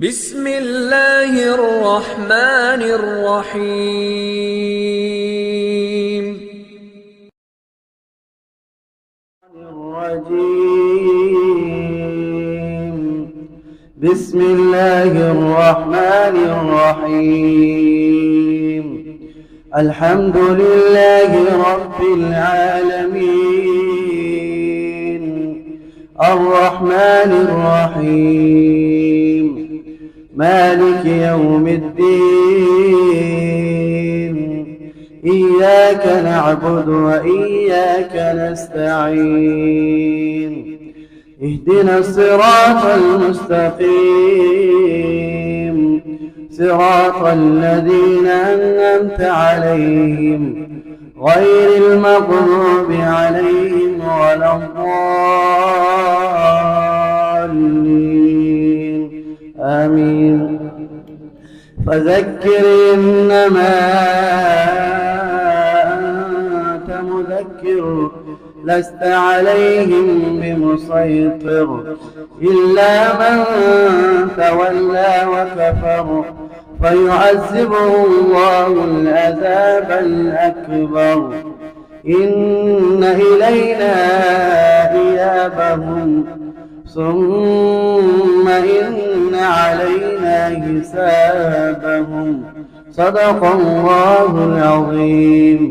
بسم الله الرحمن الرحيم. بسم الله الرحمن الرحيم. الحمد لله رب العالمين، الرحمن الرحيم، مالك يوم الدين. إياك نعبد وإياك نستعين. اهدنا الصراط المستقيم، صراط الذين أنعمت عليهم غير المغضوب عليهم ولا الضالين. آمين. فذكر إنما أنت مذكر، لست عليهم بمسيطر إلا من تولى وكفر، فيعذبه الله العذاب الأكبر. إن إلينا إيابهم ثم إن علينا حسابهم. صدق الله العظيم.